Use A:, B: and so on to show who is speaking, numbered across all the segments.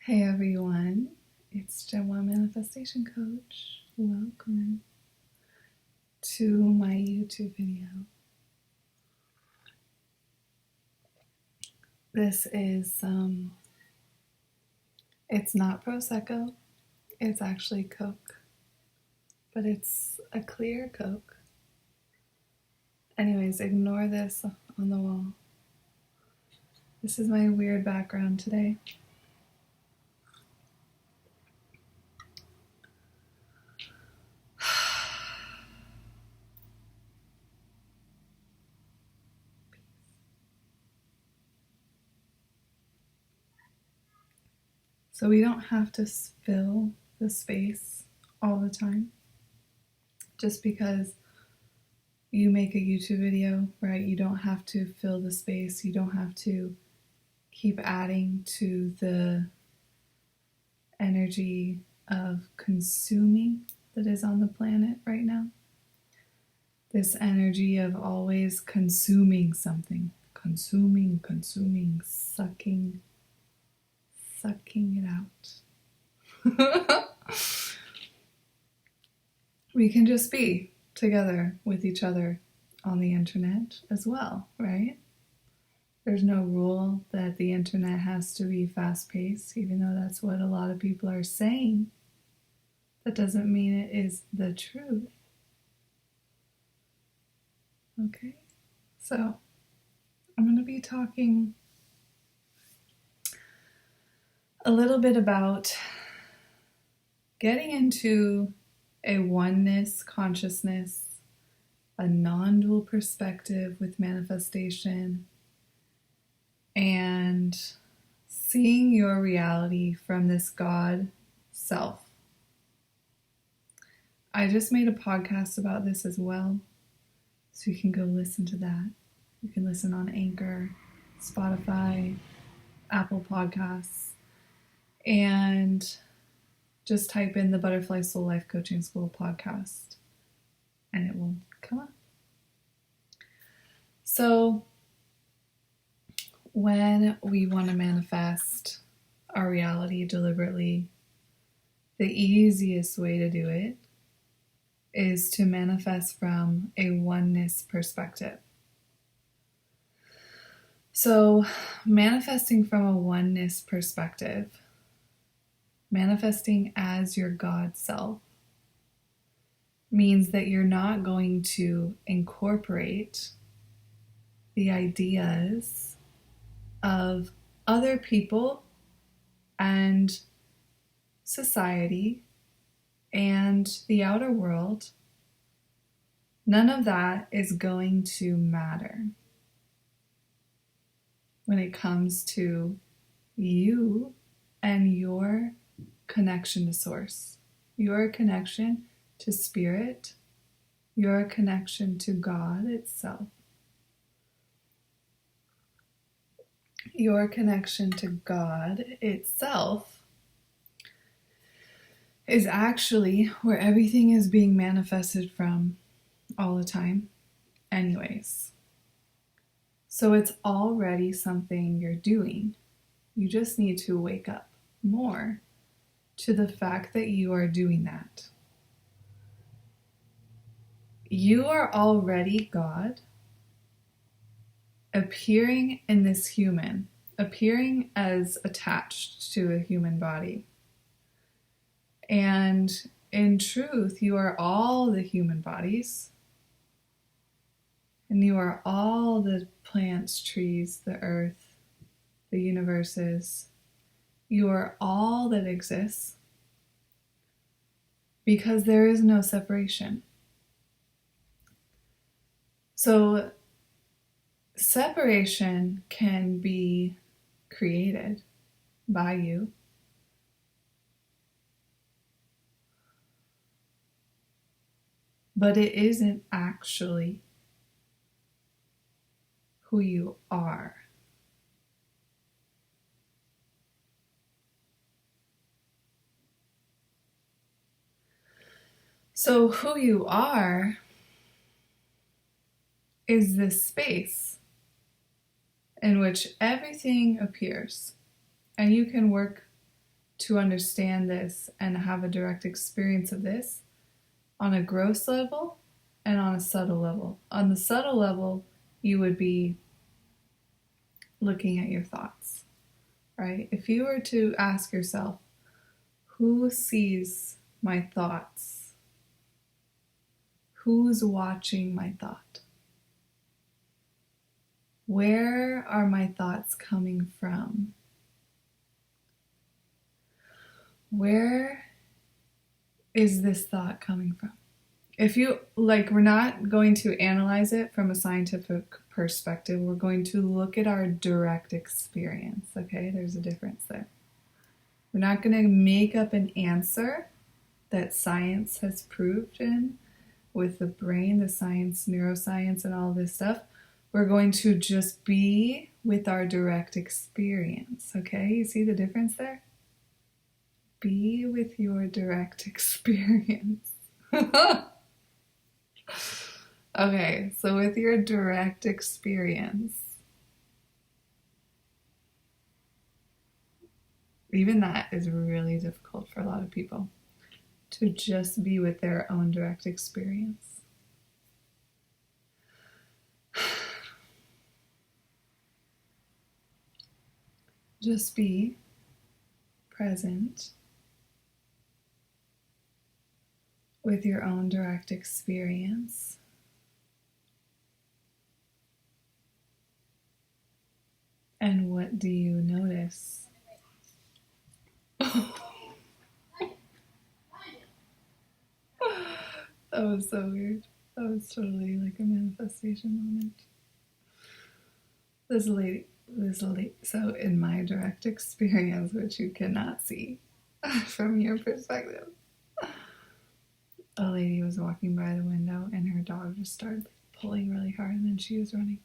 A: Hey everyone, it's Gemma Manifestation Coach. Welcome to my YouTube video. This is, it's not Prosecco, it's actually Coke, but it's a clear Coke. Anyways, ignore this on the wall. This is my weird background today. So we don't have to fill the space all the time. Just because you make a YouTube video, right? You don't have to fill the space. You don't have to keep adding to the energy of consuming that is on the planet right now. This energy of always consuming something. Consuming, sucking it out. We can just be together with each other on the internet as well, right? There's no rule that the internet has to be fast-paced, even though that's what a lot of people are saying. That doesn't mean it is the truth. Okay, so I'm going to be talking a little bit about getting into a oneness consciousness, a non-dual perspective with manifestation, and seeing your reality from this God self. I just made a podcast about this as well, so you can go listen to that. You can listen on Anchor, Spotify, Apple Podcasts, and just type in the Butterfly Soul Life Coaching School podcast, and it will come up. So, when we want to manifest our reality deliberately, the easiest way to do it is to manifest from a oneness perspective. So, manifesting from a oneness perspective, manifesting as your God self, means that you're not going to incorporate the ideas of other people and society and the outer world. None of that is going to matter when it comes to you and your connection to source, your connection to spirit, your connection to God itself. Your connection to God itself is actually where everything is being manifested from all the time anyways. So it's already something you're doing. You just need to wake up more to the fact that you are doing that. You are already God, appearing in this human, appearing as attached to a human body. And in truth, you are all the human bodies, and you are all the plants, trees, the earth, the universes. You are all that exists, because there is no separation. So separation can be created by you. But it isn't actually who you are. So who you are is this space in which everything appears, and you can work to understand this and have a direct experience of this on a gross level and on a subtle level. On the subtle level, you would be looking at your thoughts, right? If you were to ask yourself, who sees my thoughts? Who's watching my thought? Where are my thoughts coming from? Where is this thought coming from? If you, we're not going to analyze it from a scientific perspective. We're going to look at our direct experience, okay? There's a difference there. We're not going to make up an answer that science has proven with the brain, the science, neuroscience, and all this stuff. We're going to just be with our direct experience, okay? You see the difference there? Be with your direct experience. Okay, so with your direct experience, even that is really difficult for a lot of people, to just be with their own direct experience. Just be present with your own direct experience. And what do you notice? That was so weird. That was totally like a manifestation moment. This lady, so in my direct experience, which you cannot see from your perspective, a lady was walking by the window and her dog just started pulling really hard and then she was running.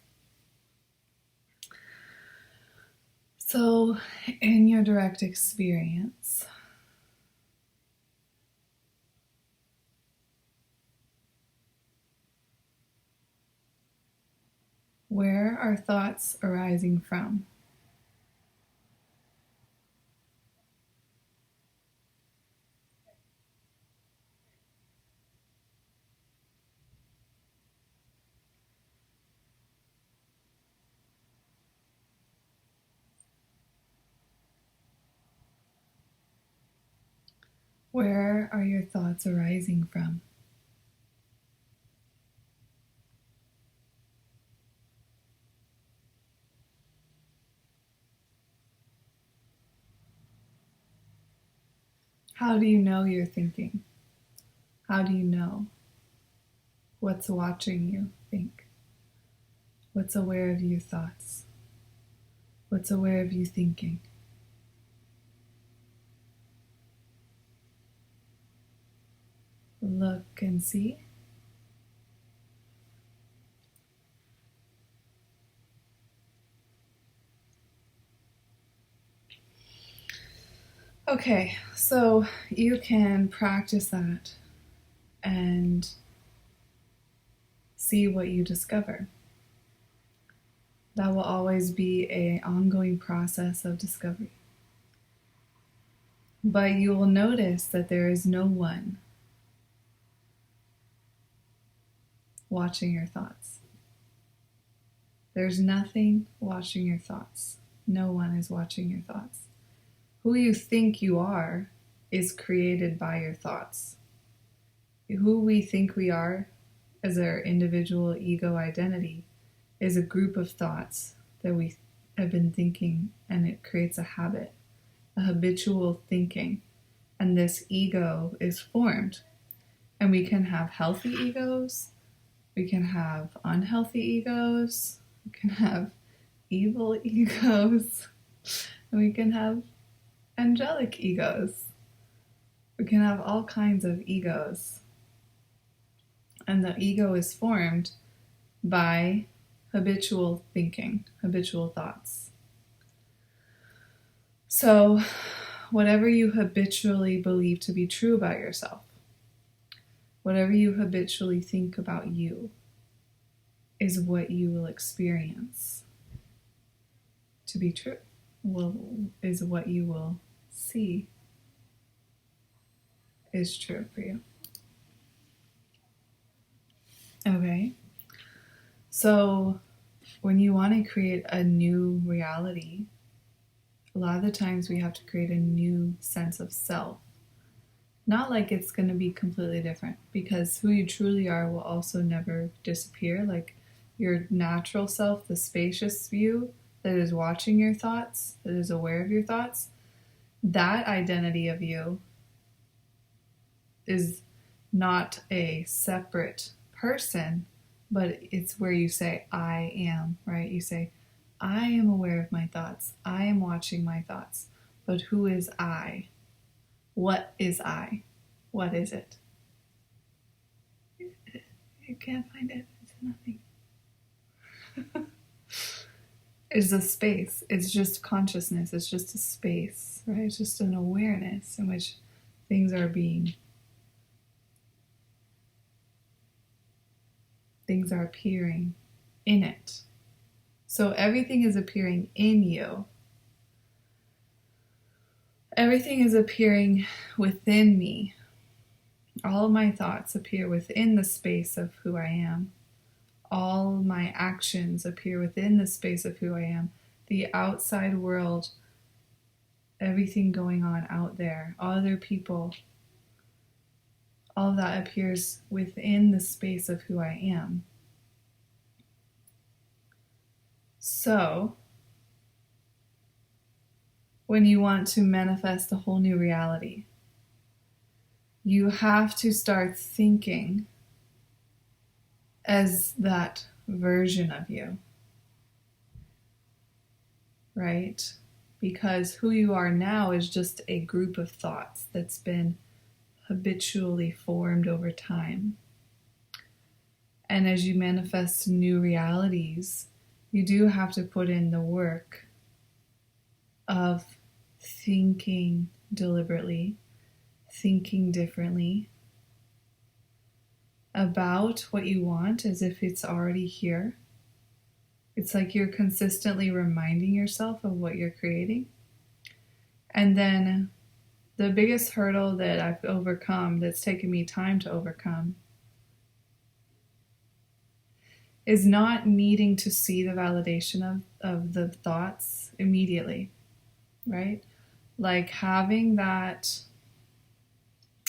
A: So in your direct experience, where are thoughts arising from? Where are your thoughts arising from? How do you know you're thinking? How do you know? What's watching you think? What's aware of your thoughts? What's aware of you thinking? Look and see. Okay, so you can practice that and see what you discover. That will always be an ongoing process of discovery. But you will notice that there is no one watching your thoughts. There's nothing watching your thoughts. No one is watching your thoughts. Who you think you are is created by your thoughts. Who we think we are as our individual ego identity is a group of thoughts that we have been thinking, and it creates a habit, a habitual thinking. And this ego is formed. And we can have healthy egos, we can have unhealthy egos, we can have evil egos, and we can have angelic egos. We can have all kinds of egos. And the ego is formed by habitual thinking, habitual thoughts. So, whatever you habitually believe to be true about yourself, whatever you habitually think about you, is what you will experience to be true, is what you will see is true for you. Okay. So when you want to create a new reality, a lot of the times we have to create a new sense of self. Not like it's going to be completely different, because who you truly are will also never disappear. Like your natural self, the spacious you that is watching your thoughts, that is aware of your thoughts, that identity of you is not a separate person, but it's where you say, I am, right? You say, I am aware of my thoughts. I am watching my thoughts. But who is I? What is I? What is it? You can't find it. It's nothing. It's a space. It's just consciousness. It's just a space, right? It's just an awareness in which things are appearing in it. So everything is appearing in you. Everything is appearing within me. All of my thoughts appear within the space of who I am. All my actions appear within the space of who I am. The outside world, everything going on out there, other people, all of that appears within the space of who I am. So, when you want to manifest a whole new reality, you have to start thinking as that version of you, right? Because who you are now is just a group of thoughts that's been habitually formed over time. And as you manifest new realities, you do have to put in the work of thinking deliberately, thinking differently about what you want as if it's already here. It's like you're consistently reminding yourself of what you're creating. And then the biggest hurdle that I've overcome, that's taken me time to overcome, is not needing to see the validation of the thoughts immediately, right? Like having that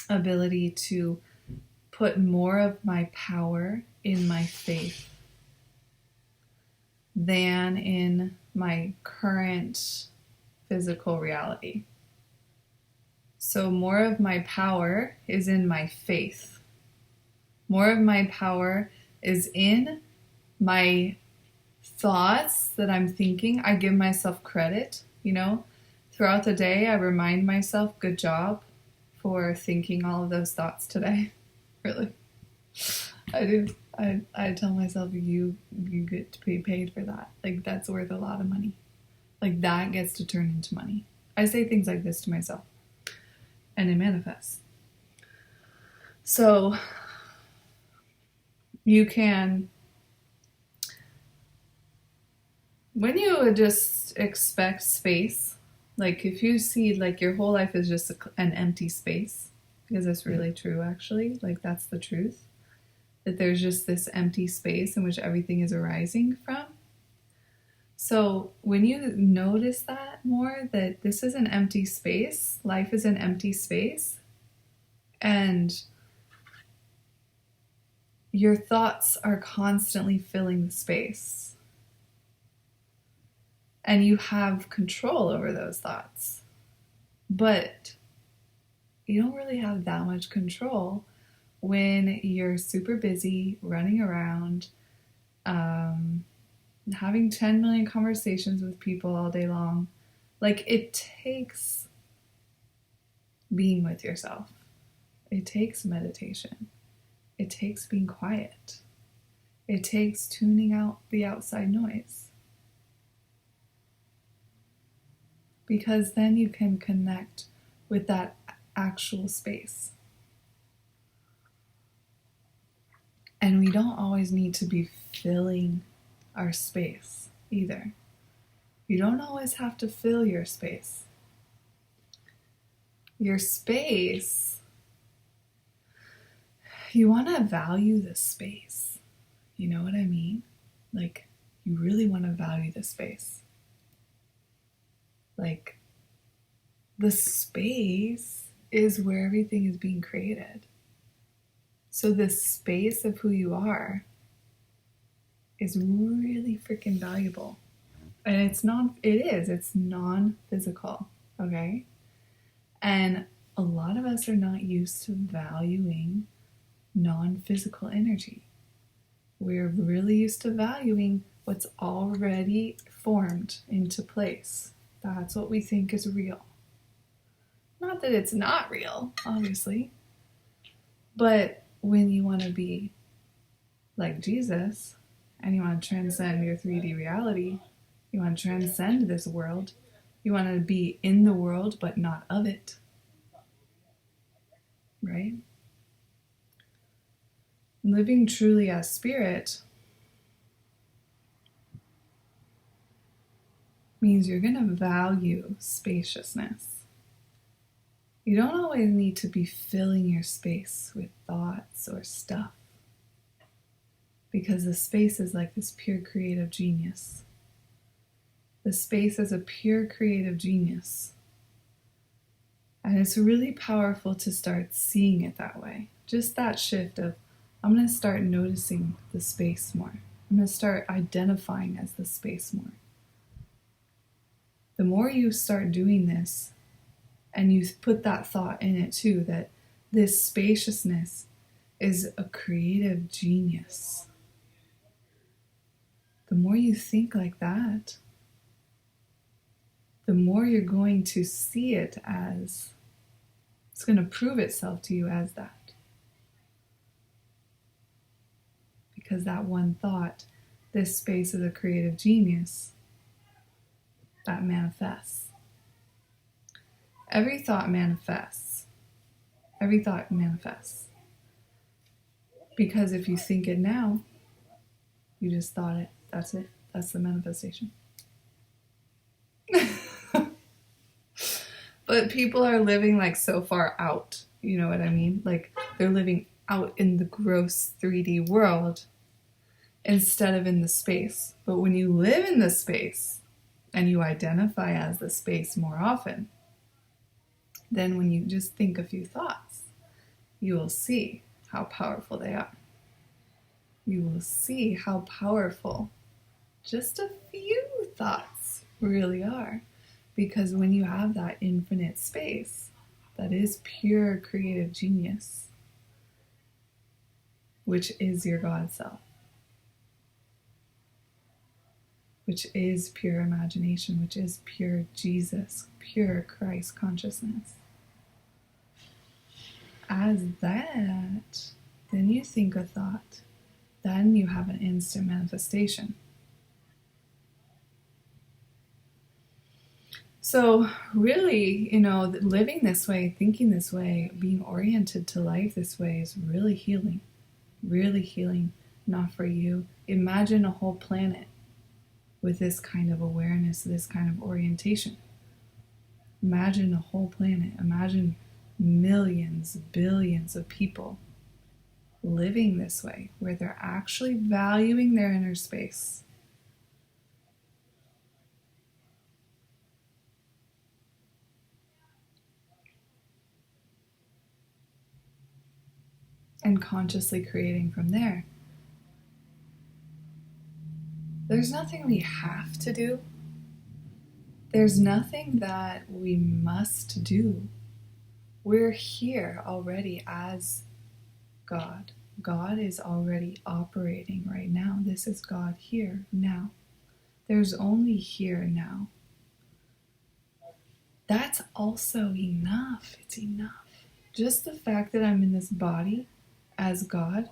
A: ability to put more of my power in my faith than in my current physical reality. So more of my power is in my faith. More of my power is in my thoughts that I'm thinking. I give myself credit, Throughout the day, I remind myself, good job for thinking all of those thoughts today. Really. I do. I tell myself, you get to be paid for that. Like, that's worth a lot of money. Like, that gets to turn into money. I say things like this to myself, and it manifests. So, you can, when you just expect space, like if you see like your whole life is just an empty space, because it's really true actually, like that's the truth, that there's just this empty space in which everything is arising from. So when you notice that more, that this is an empty space, life is an empty space, and your thoughts are constantly filling the space, and you have control over those thoughts, but you don't really have that much control when you're super busy running around, having 10 million conversations with people all day long. Like, it takes being with yourself. It takes meditation. It takes being quiet. It takes tuning out the outside noise. Because then you can connect with that actual space. And we don't always need to be filling our space either. You don't always have to fill your space. Your space you want to value the space. You know what I mean? Like, you really want to value the space. Like, the space is where everything is being created. So the space of who you are is really freaking valuable. And it's non-physical, okay? And a lot of us are not used to valuing non-physical energy. We're really used to valuing what's already formed into place. That's what we think is real. Not that it's not real, obviously. But when you want to be like Jesus and you want to transcend your 3D reality, you want to transcend this world, you want to be in the world but not of it, right? Living truly as spirit means you're going to value spaciousness. You don't always need to be filling your space with thoughts or stuff, because the space is like this pure creative genius. The space is a pure creative genius. And it's really powerful to start seeing it that way. Just that shift of, I'm going to start noticing the space more. I'm going to start identifying as the space more. The more you start doing this, and you put that thought in it too, that this spaciousness is a creative genius. The more you think like that, the more you're going to see it as, it's going to prove itself to you as that. Because that one thought, this space is a creative genius, that manifests. Every thought manifests. Every thought manifests. Because if you think it now, you just thought it. That's it. That's the manifestation. But people are living like so far out. You know what I mean? Like they're living out in the gross 3D world instead of in the space. But when you live in the space and you identify as the space more often, then when you just think a few thoughts, you will see how powerful they are. You will see how powerful just a few thoughts really are. Because when you have that infinite space, that is pure creative genius, which is your God self, which is pure imagination, which is pure Jesus, pure Christ consciousness. As that, then you think a thought, then you have an instant manifestation. So really, living this way, thinking this way, being oriented to life this way is really healing, not for you. Imagine a whole planet with this kind of awareness, this kind of orientation. Imagine a whole planet. Imagine millions, billions of people living this way, where they're actually valuing their inner space. And consciously creating from there. There's nothing we have to do. There's nothing that we must do. We're here already as God. God is already operating right now. This is God here now. There's only here now. That's also enough. It's enough. Just the fact that I'm in this body as God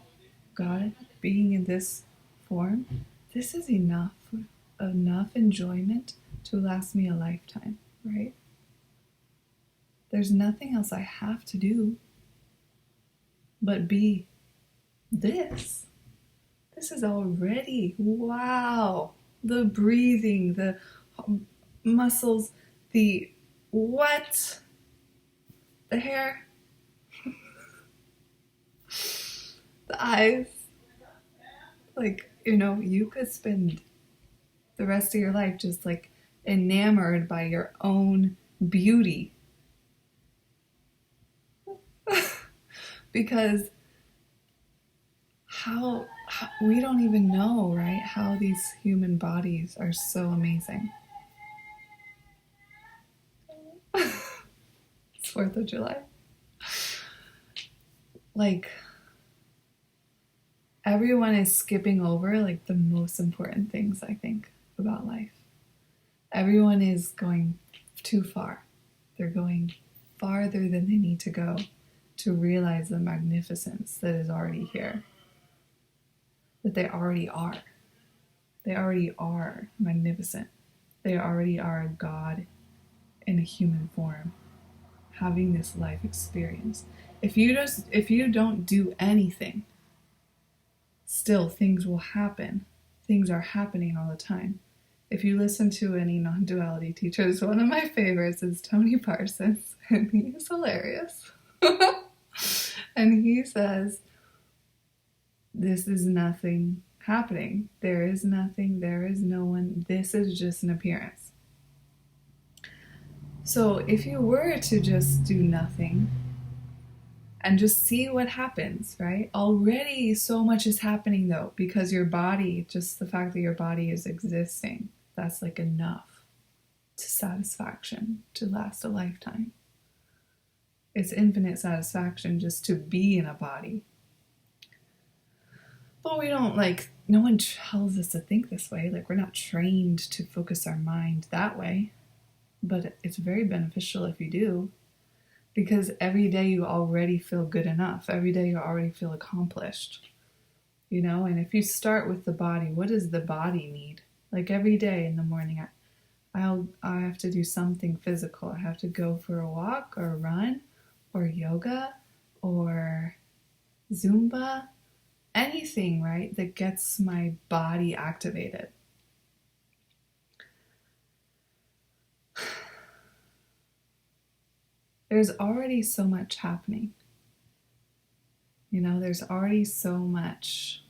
A: being in this form, this is enough enjoyment to last me a lifetime, right? There's nothing else I have to do but be this. This is already, wow, the breathing, the muscles, the what? The hair. The eyes, like, you could spend the rest of your life just like enamored by your own beauty. Because how we don't even know, right, how these human bodies are so amazing. It's 4th of July. Like, everyone is skipping over like the most important things, I think, about life. Everyone is going too far. They're going farther than they need to go to realize the magnificence that is already here. That they already are. They already are magnificent. They already are a God in a human form, having this life experience. If you don't do anything, still things will happen. Things are happening all the time. If you listen to any non-duality teachers, one of my favorites is Tony Parsons, and he is hilarious. And he says, this is nothing happening. There is nothing, there is no one. This is just an appearance. So if you were to just do nothing and just see what happens, right? Already so much is happening though, because your body, just the fact that your body is existing, that's like enough to satisfaction to last a lifetime. It's infinite satisfaction just to be in a body. But we don't no one tells us to think this way. Like, we're not trained to focus our mind that way. But it's very beneficial if you do, because every day you already feel good enough. Every day you already feel accomplished, and if you start with the body, what does the body need? Like, every day in the morning, I have to do something physical. I have to go for a walk or run or yoga or Zumba, anything, right, that gets my body activated. There's already so much happening. There's already so much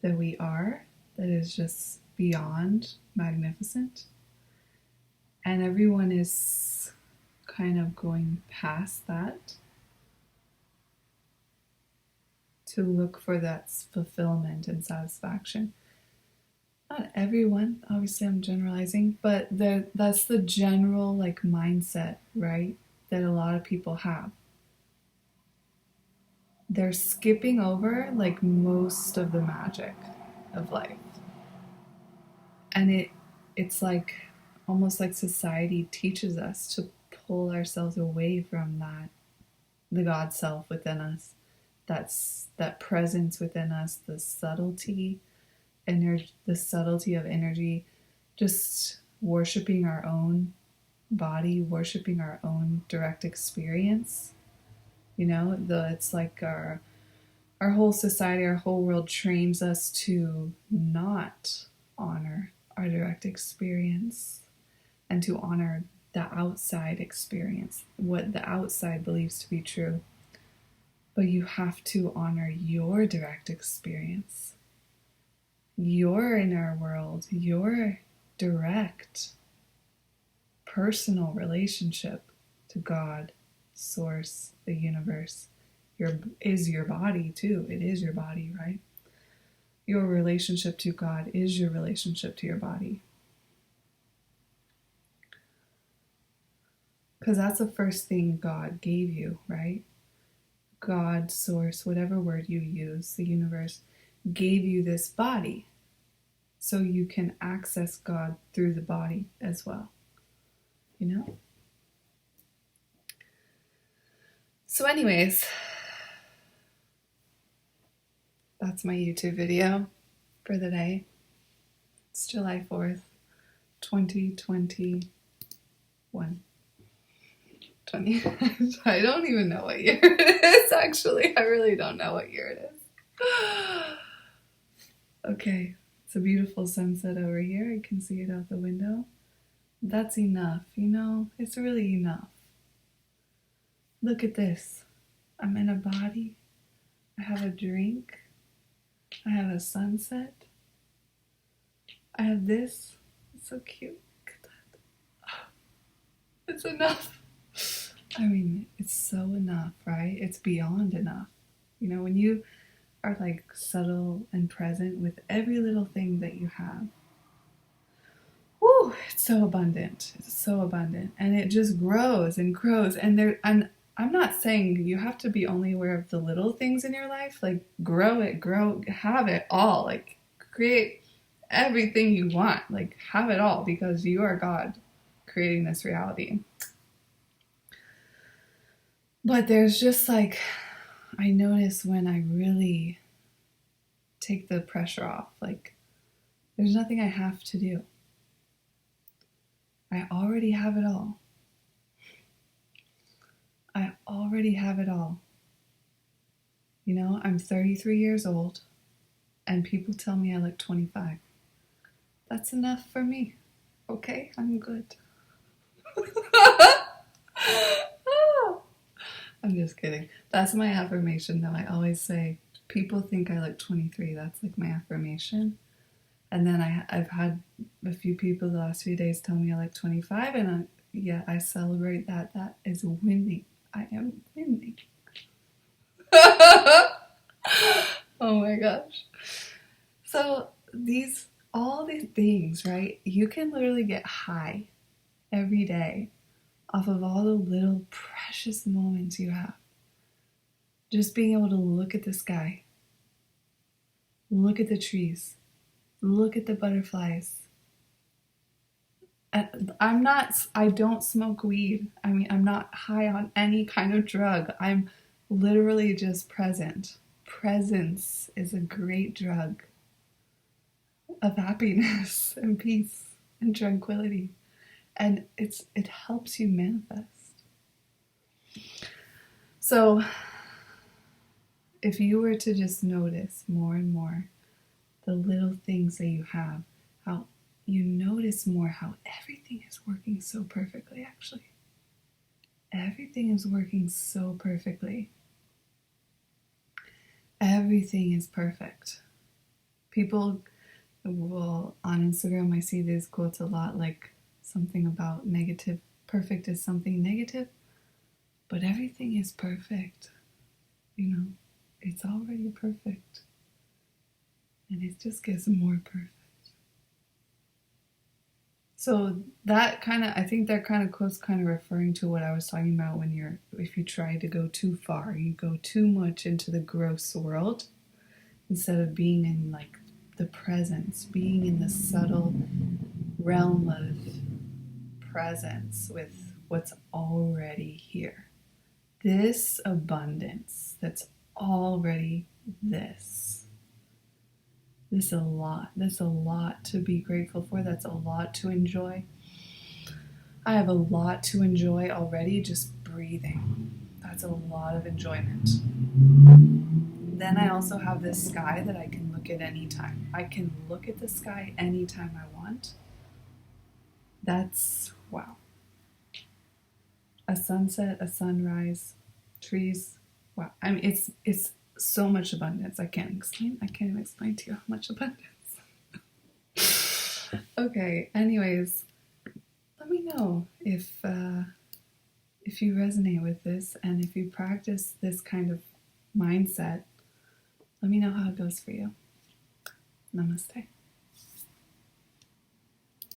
A: that we are that is just beyond magnificent. And everyone is kind of going past that to look for that fulfillment and satisfaction. Not everyone, obviously I'm generalizing, but that's the general mindset, right, that a lot of people have. They're skipping over most of the magic of life. And it's almost like society teaches us to pull ourselves away from that, the God self within us, that presence within us, the subtlety of energy, just worshiping our own body, worshiping our own direct experience. It's like our whole society, our whole world trains us to not honor our direct experience and to honor the outside experience, what the outside believes to be true. But you have to honor your direct experience, your inner world, your direct personal relationship to God, Source, the universe. Is your body too. It is your body, right? Your relationship to God is your relationship to your body. Because that's the first thing God gave you, right? God, Source, whatever word you use, the universe, gave you this body so you can access God through the body as well. So anyways, that's my YouTube video for the day. It's July 4th, 2021. I don't even know what year it is, actually. I really don't know what year it is. Okay, it's a beautiful sunset over here. I can see it out the window. That's enough, it's really enough. Look at this. I'm in a body. I have a drink. I have a sunset. I have this. It's so cute. Look at that. It's enough. I mean, it's so enough, right? It's beyond enough. You know, when you are like subtle and present with every little thing that you have, whoo, it's so abundant. It's so abundant. And it just grows and grows. And I'm not saying you have to be only aware of the little things in your life. Like have it all. Like create everything you want. Like have it all because you are God creating this reality. But there's just like, I notice when I really take the pressure off, like there's nothing I have to do. I already have it all. I already have it all. You know, I'm 33 years old and people tell me I look 25. That's enough for me. Okay, I'm good. I'm just kidding. That's my affirmation though. I always say, people think I look 23. That's like my affirmation. And then I've had a few people the last few days tell me I look 25, and I celebrate that. That is winning. I am winning. Oh my gosh. So all these things, right? You can literally get high every day off of all the little precious moments you have. Just being able to look at the sky, look at the trees, look at the butterflies. And I don't smoke weed. I mean, I'm not high on any kind of drug. I'm literally just present. Presence is a great drug of happiness and peace and tranquility. And it helps you manifest. So if you were to just notice more and more the little things that you have, how you notice more how everything is working so perfectly, actually. Everything is working so perfectly. Everything is perfect. People will, on Instagram, I see these quotes a lot, like something about negative, perfect is something negative, but everything is perfect. You know, it's already perfect. And it just gets more perfect. So I think that kind of quote's kind of referring to what I was talking about when if you try to go too far, you go too much into the gross world instead of being in like the presence, being in the subtle realm of presence with what's already here. This abundance that's already this. That's a lot to be grateful for. That's a lot to enjoy. I have a lot to enjoy already just breathing. That's a lot of enjoyment. Then I also have this sky that I can look at anytime. I can look at the sky anytime I want. That's wow. A sunset, a sunrise, trees. Wow. I mean, it's so much abundance. I can't even explain to you how much abundance. Okay, anyways, let me know if you resonate with this, and if you practice this kind of mindset, let me know how it goes for you. Namaste.